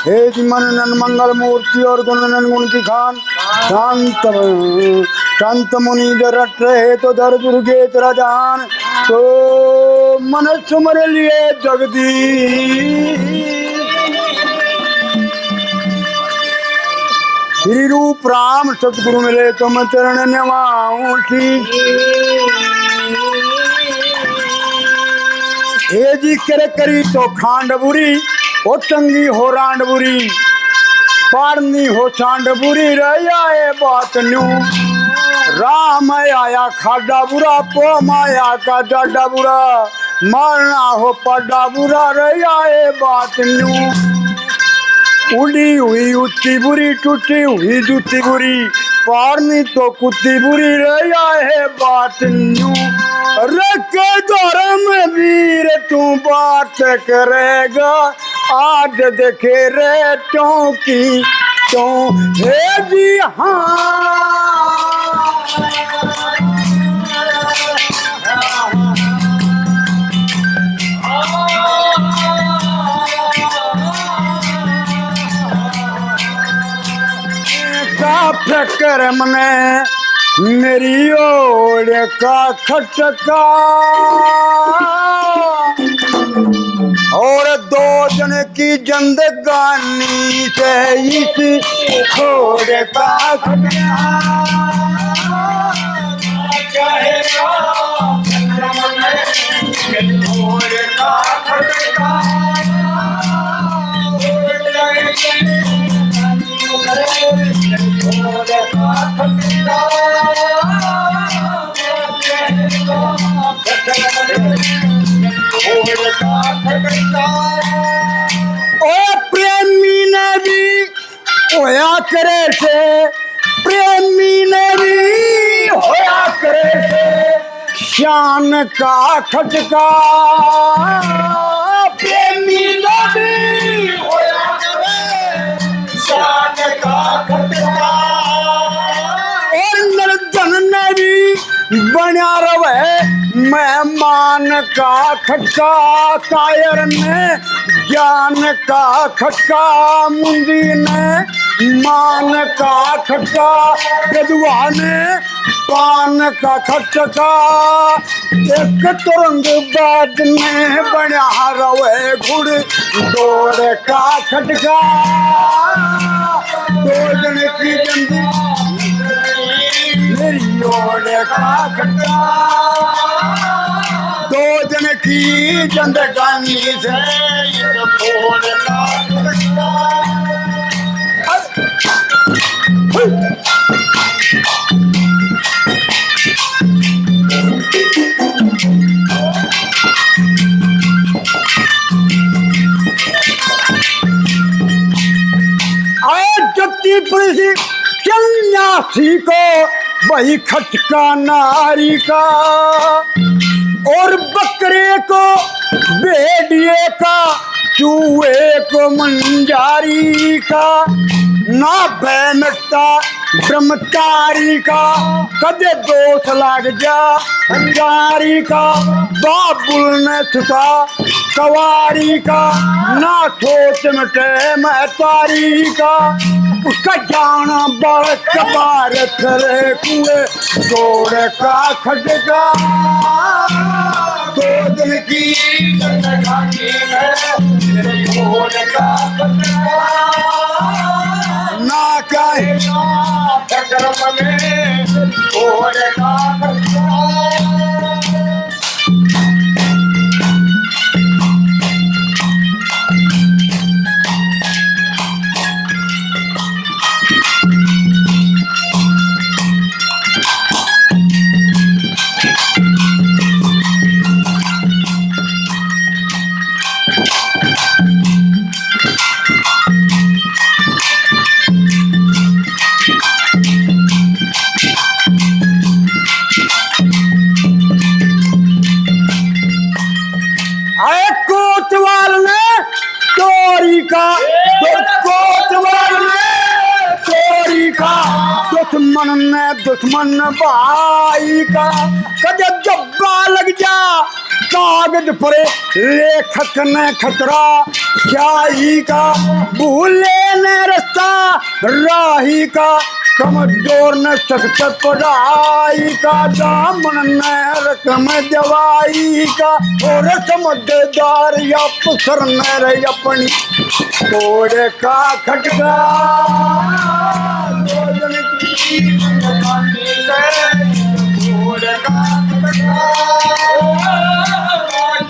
हे मनन मंगल मूर्ति और गुणनन गुण की खान शांत शांत मुनि रट रहे तो धर दुर्गे तेरा जान तो मन सुमर लिए जगदीश श्री रूप राम सतगुरु मिले तो मैं चरण नवाऊं हे जी करे करी तो खांड बुरी ओ टंगी हो रांड बुरी पारनी हो चांड बुरी रहे बात न्यू राम आया खाडा बुरा पो माया का डाडा बुरा मारना हो पड्डा बुरा रहे बात न्यू उड़ी हुई उत्ती बुरी टूटी हुई जूती बुरी पारनी तो कुत्ती बुरी रहा है बात न्यू रखे धर्म वीर तू बात करेगा आज देखे रे टोंकी तो हे जी हाँ फकर मने मेरी ओर का खटका और दो जन की जिंदगानी से इस छोड़ का प्रेमी ने भी होया करे से प्रेमी ने भी होया करे से शान का खटका प्रेमी ने भी होया करे शान का खटका और निर्धन ने भी बना रहे मेहमान का खटका कायर ने ज्ञान का खटका मुंदी ने मान का खटका विधवा ने पान का खटका एक तुरंग बाद में बना रवे घुड़ दौड़ का खटका दो जन की जिंदगी मेरी ओर का खटका दो जन की जिंदगानी से फोड़ का खटका जत्ती पुलिस सन्यासी को वही खटका नारी का और बकरे को भेड़िए का चूहे को मंजारी का ना बैनता ब्रह्मचारी का कदे दोष लाग जा अंगारी का बाबुल ने छुटा सवारी का ना सोच मटे महतारी का उसका जाना बड़ कबार करे कुए दौड़ का खटका दो दिन की जिंदगानी है दौड़ का खटका ना कहे कर्म में दौड़ का खटका कोतवाल ने चोरी का कोतवाल ने चोरी का दुश्मन ने दुश्मन भाई का कदे जब्बा लग जा कागज पर लेखक ने खतरा स्याही का भूले न रास्ता राही का कमजोर न सकत पढ़ाई का दामन न रकम दवाई का और समझदार या पसर न रहे अपनी तोड़ का खटका भोजन की जिंदगानी से तोड़ का खटका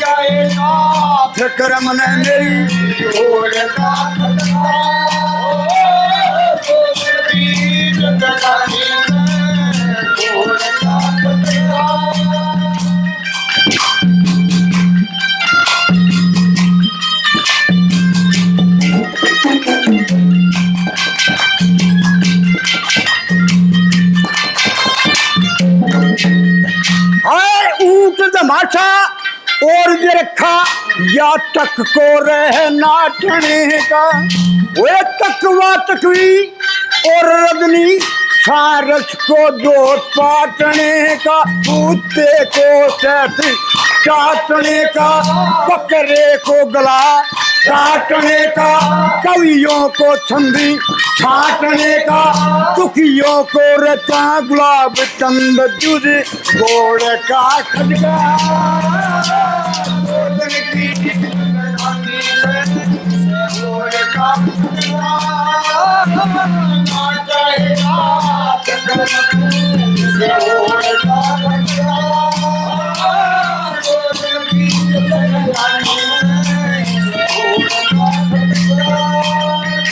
जाएगा फिक्र मन मेरी तोड़ का खटका ऊंट धमाचा और ये रखा या तक को रह नाटने का वे तकवा तकवी और रजनी सारस को दो पाटने का कुत्ते को सैती चाटने का बकरे को गला काटने का कवियों को छंदी छाटने का दुखियों को रचा गुलाब चंद जुज गोड़ का खटका गोदन की गोड़ का खटका